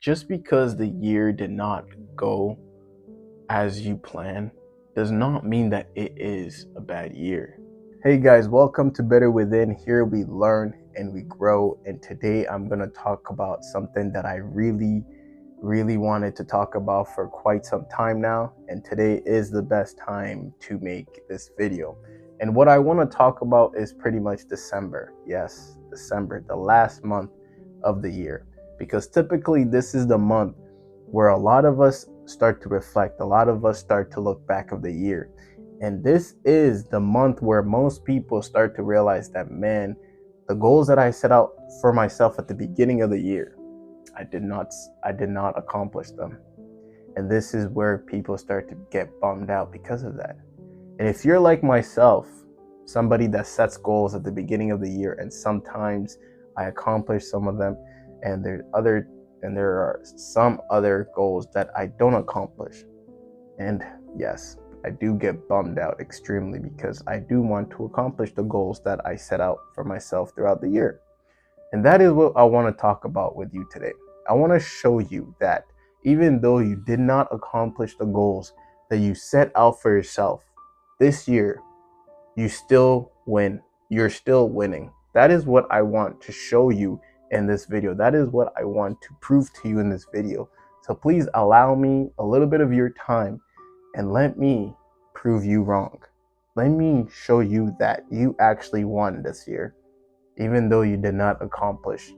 Just because the year did not go as you plan does not mean that it is a bad year. Hey guys, welcome to Better Within. Here we learn and we grow. And today I'm going to talk about something that I really wanted to talk about for quite some time now. And today is the best time to make this video. And what I want to talk about is pretty much December. Yes, December, the last month of the year. Because typically this is the month where a lot of us start to reflect, a lot of us start to look back of the year. And this is the month where most people start to realize that, man, the goals that I set out for myself at the beginning of the year, I did not accomplish them. And this is where people start to get bummed out because of that. And if you're like myself, somebody that sets goals at the beginning of the year, and sometimes I accomplish some of them, and there are some other goals that I don't accomplish. And yes, I do get bummed out extremely because I do want to accomplish the goals that I set out for myself throughout the year. And that is what I want to talk about with you today. I want to show you that even though you did not accomplish the goals that you set out for yourself this year, you still win. You're still winning. That is what I want to show you in this video. That is what I want to prove to you in this video. So please allow me a little bit of your time and let me prove you wrong. Let me show you that you actually won this year, even though you did not accomplish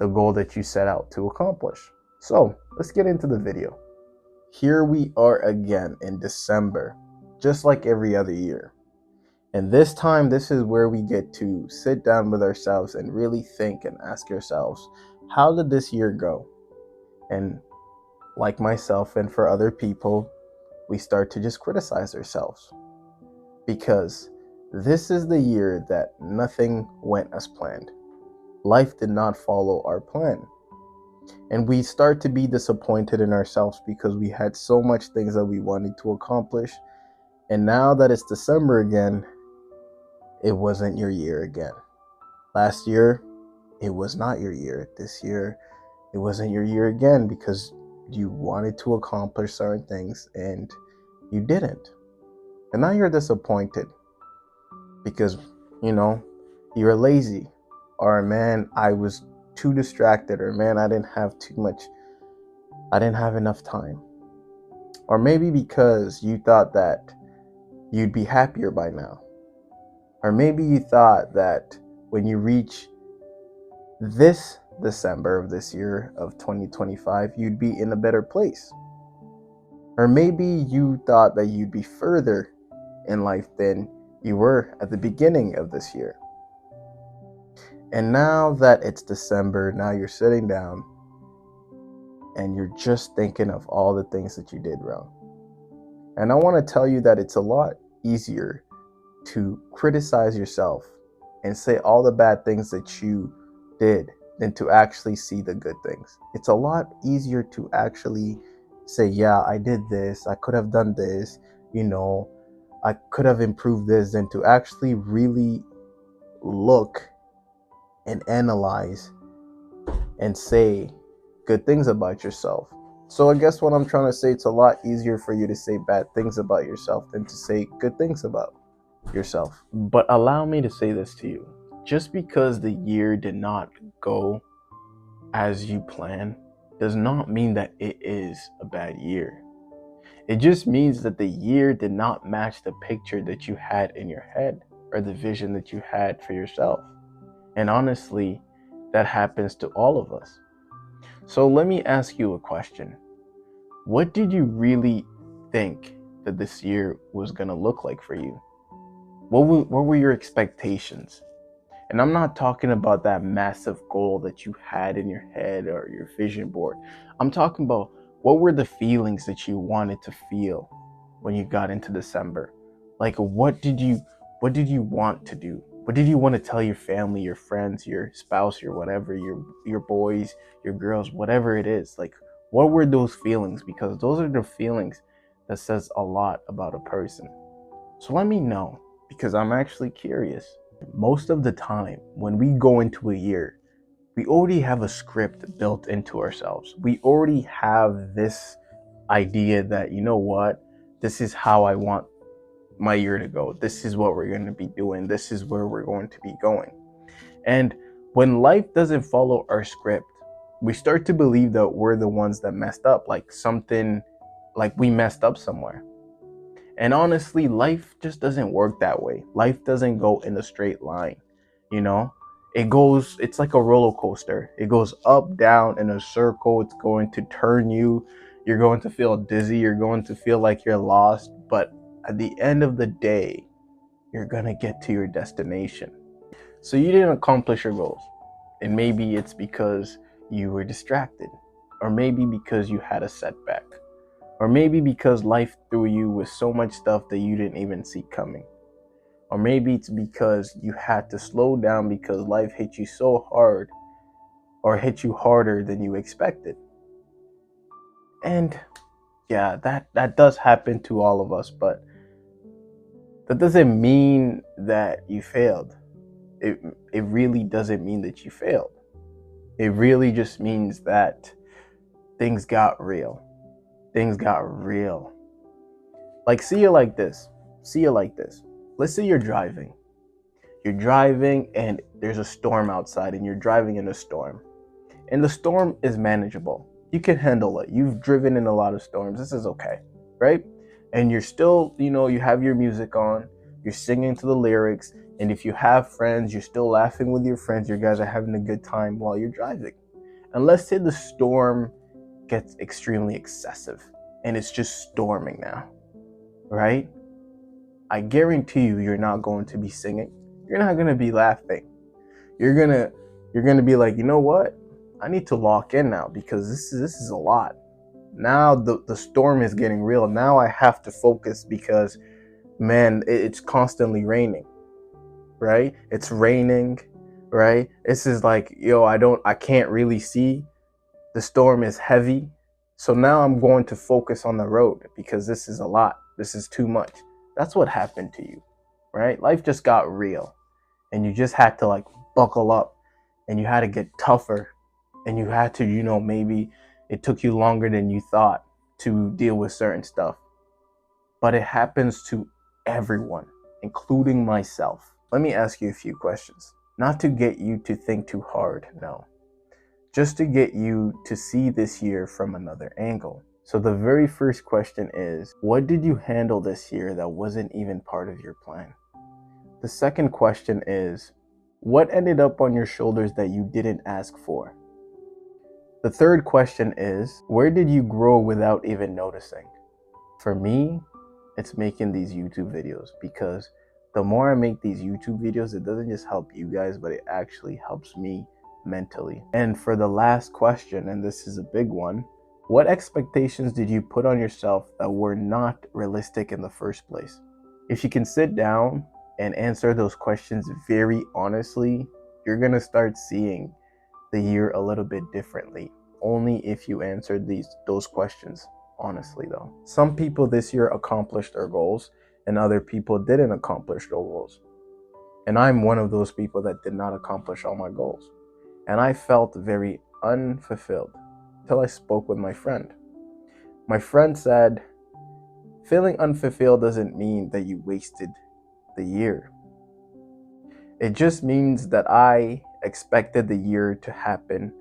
the goal that you set out to accomplish. So let's get into the video. Here we are again in December, just like every other year. And this time, this is where we get to sit down with ourselves and really think and ask ourselves, how did this year go? And like myself and for other people, we start to just criticize ourselves. Because this is the year that nothing went as planned. Life did not follow our plan. And we start to be disappointed in ourselves because we had so much things that we wanted to accomplish. And now that it's December again, it wasn't your year again. Last year, it was not your year. This year, it wasn't your year again because you wanted to accomplish certain things and you didn't. And now you're disappointed because, you're lazy. Or, man, I was too distracted. Or, man, I didn't have enough time. Or maybe because you thought that you'd be happier by now. Or maybe you thought that when you reach this December of this year of 2025, you'd be in a better place. Or maybe you thought that you'd be further in life than you were at the beginning of this year. And now that it's December, now you're sitting down and you're just thinking of all the things that you did wrong. And I want to tell you that it's a lot easier to criticize yourself and say all the bad things that you did than to actually see the good things. It's a lot easier to actually say, yeah, I did this, I could have done this, I could have improved this, than to actually really look and analyze and say good things about yourself. So I guess what I'm trying to say, it's a lot easier for you to say bad things about yourself than to say good things about yourself. But allow me to say this to you. Just because the year did not go as you planned does not mean that it is a bad year. It just means that the year did not match the picture that you had in your head or the vision that you had for yourself. And honestly, that happens to all of us. So let me ask you a question. What did you really think that this year was going to look like for you? What were your expectations? And I'm not talking about that massive goal that you had in your head or your vision board. I'm talking about what were the feelings that you wanted to feel when you got into December? Like, what did you want to do? What did you want to tell your family, your friends, your spouse, your whatever, your boys, your girls, whatever it is? Like, what were those feelings? Because those are the feelings that says a lot about a person. So let me know, because I'm actually curious. Most of the time when we go into a year, we already have a script built into ourselves. We already have this idea that, you know what, this is how I want my year to go. This is what we're going to be doing. This is where we're going to be going. And when life doesn't follow our script, we start to believe that we're the ones that messed up, like we messed up somewhere. And honestly, life just doesn't work that way. Life doesn't go in a straight line, you know? It's like a roller coaster. It goes up, down, in a circle. It's going to turn you. You're going to feel dizzy. You're going to feel like you're lost. But at the end of the day, you're going to get to your destination. So you didn't accomplish your goals. And maybe it's because you were distracted, or maybe because you had a setback, or maybe because life threw you with so much stuff that you didn't even see coming. Or maybe it's because you had to slow down because life hit you so hard, or hit you harder than you expected. And yeah, that does happen to all of us, but that doesn't mean that you failed. It really doesn't mean that you failed. It really just means that things got real. Things got real. Like, see it like this. See it like this. Let's say you're driving. You're driving and there's a storm outside, and you're driving in a storm. And the storm is manageable. You can handle it. You've driven in a lot of storms. This is okay, right? And you're still, you have your music on. You're singing to the lyrics. And if you have friends, you're still laughing with your friends. You guys are having a good time while you're driving. And let's say the storm gets extremely excessive and it's just storming now, right? I guarantee you're not going to be singing. You're not going to be laughing. You're going to be like, you know what? I need to lock in now because this is a lot. Now the storm is getting real. Now I have to focus because, man, it's constantly raining, right? It's raining, right? This is like, I can't really see. The storm is heavy. So now I'm going to focus on the road because this is a lot. This is too much. That's what happened to you, right? Life just got real, and you just had to like buckle up, and you had to get tougher, and you had to, maybe it took you longer than you thought to deal with certain stuff. But it happens to everyone, including myself. Let me ask you a few questions. Not to get you to think too hard, no. Just to get you to see this year from another angle. So the very first question is, what did you handle this year that wasn't even part of your plan? The second question is, what ended up on your shoulders that you didn't ask for? The third question is, where did you grow without even noticing? For me, it's making these YouTube videos, because the more I make these YouTube videos, it doesn't just help you guys, but it actually helps me mentally. And for the last question, and this is a big one, what expectations did you put on yourself that were not realistic in the first place? If you can sit down and answer those questions very honestly, you're going to start seeing the year a little bit differently. Only if you answered those questions honestly, though. Some people this year accomplished their goals, and other people didn't accomplish their goals. And I'm one of those people that did not accomplish all my goals. And I felt very unfulfilled until I spoke with my friend. My friend said, feeling unfulfilled doesn't mean that you wasted the year. It just means that I expected the year to happen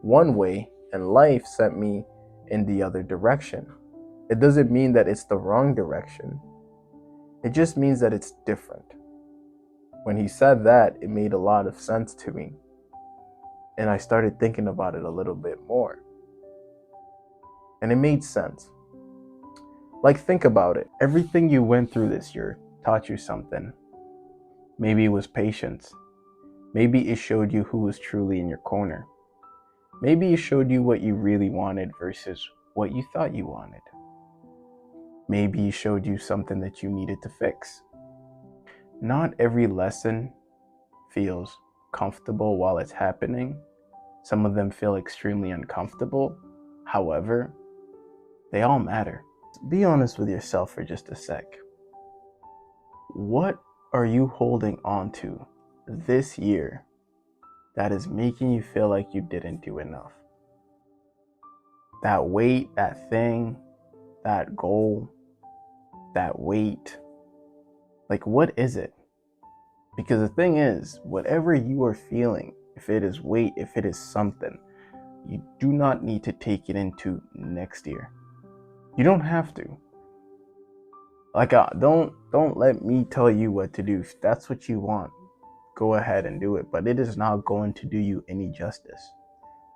one way and life sent me in the other direction. It doesn't mean that it's the wrong direction. It just means that it's different. When he said that, it made a lot of sense to me. And I started thinking about it a little bit more. And it made sense. Like, think about it. Everything you went through this year taught you something. Maybe it was patience. Maybe it showed you who was truly in your corner. Maybe it showed you what you really wanted versus what you thought you wanted. Maybe it showed you something that you needed to fix. Not every lesson feels comfortable while it's happening. Some of them feel extremely uncomfortable. However, they all matter. Be honest with yourself for just a sec. What are you holding on to this year that is making you feel like you didn't do enough. That weight, that thing, that goal, that weight, like what is it? Because the thing is, whatever you are feeling, if it is weight, if it is something, you do not need to take it into next year. You don't have to. Like, don't let me tell you what to do. If that's what you want, go ahead and do it. But it is not going to do you any justice.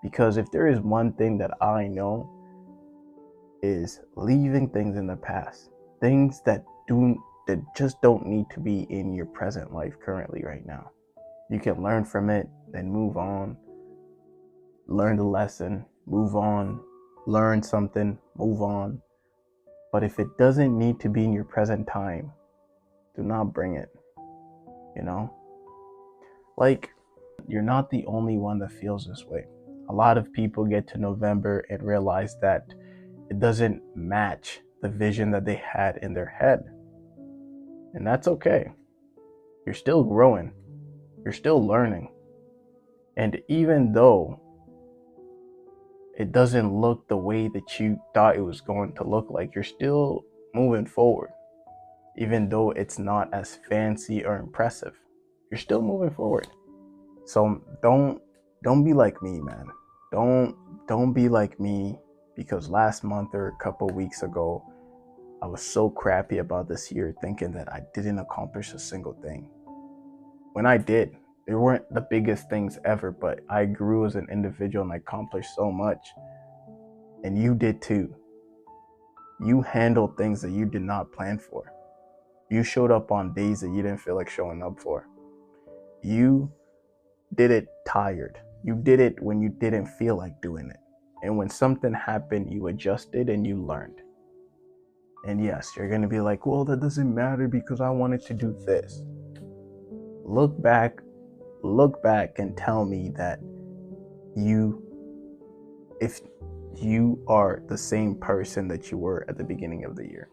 Because if there is one thing that I know, is leaving things in the past. Things that just don't need to be in your present life currently right now. You can learn from it, then move on. Learn the lesson, move on. Learn something, move on. But if it doesn't need to be in your present time, do not bring it. You know? Like, you're not the only one that feels this way. A lot of people get to November and realize that it doesn't match the vision that they had in their head. And that's okay. You're still growing. You're still learning. And even though it doesn't look the way that you thought it was going to look like, you're still moving forward. Even though it's not as fancy or impressive, you're still moving forward. So don't be like me, man. Don't be like me, because last month or a couple weeks ago, I was so crappy about this year, thinking that I didn't accomplish a single thing. When I did, they weren't the biggest things ever, but I grew as an individual and I accomplished so much. And you did too. You handled things that you did not plan for. You showed up on days that you didn't feel like showing up for. You did it tired. You did it when you didn't feel like doing it. And when something happened, you adjusted and you learned. And yes, you're going to be like, well, that doesn't matter because I wanted to do this. Look back and tell me that if you are the same person that you were at the beginning of the year.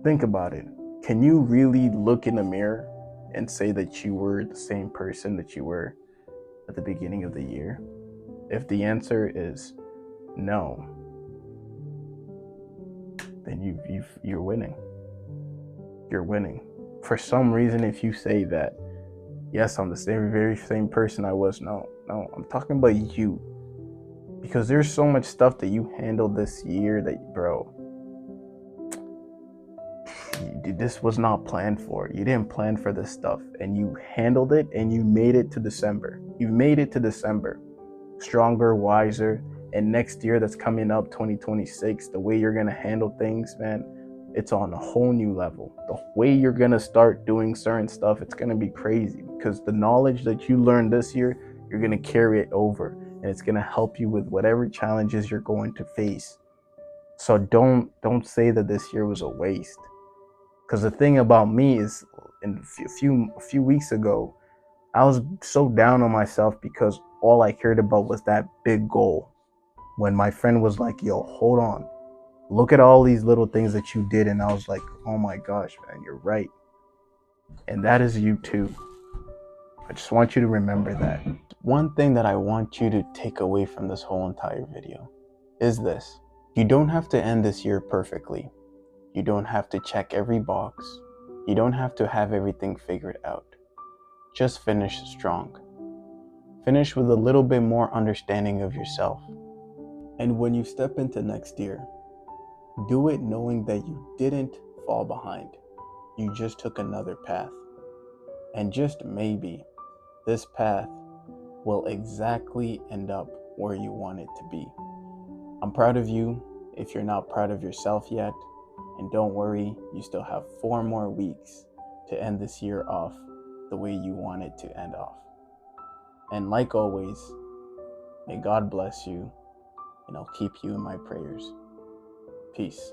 Think about it. Can you really look in the mirror and say that you were the same person that you were at the beginning of the year? If the answer is no, then you're winning. You're winning. For some reason, if you say that, yes, I'm the very same person I was, no, I'm talking about you. Because there's so much stuff that you handled this year that, bro, this was not planned for. You didn't plan for this stuff, and you handled it, and you made it to December. You made it to December. Stronger, wiser, and next year that's coming up, 2026, the way you're going to handle things, man, it's on a whole new level. The way you're going to start doing certain stuff, it's going to be crazy, because the knowledge that you learned this year, you're going to carry it over, and it's going to help you with whatever challenges you're going to face. So don't say that this year was a waste. Because the thing about me is, a few weeks ago, I was so down on myself because all I cared about was that big goal. When my friend was like, yo, hold on, look at all these little things that you did. And I was like, oh my gosh, man, you're right. And that is you too. I just want you to remember that. One thing that I want you to take away from this whole entire video is this. You don't have to end this year perfectly. You don't have to check every box. You don't have to have everything figured out. Just finish strong. Finish with a little bit more understanding of yourself. And when you step into next year, do it knowing that you didn't fall behind. You just took another path. And just maybe, this path will exactly end up where you want it to be. I'm proud of you if you're not proud of yourself yet. And don't worry, you still have 4 more weeks to end this year off the way you want it to end off. And like always, may God bless you, and I'll keep you in my prayers. Peace.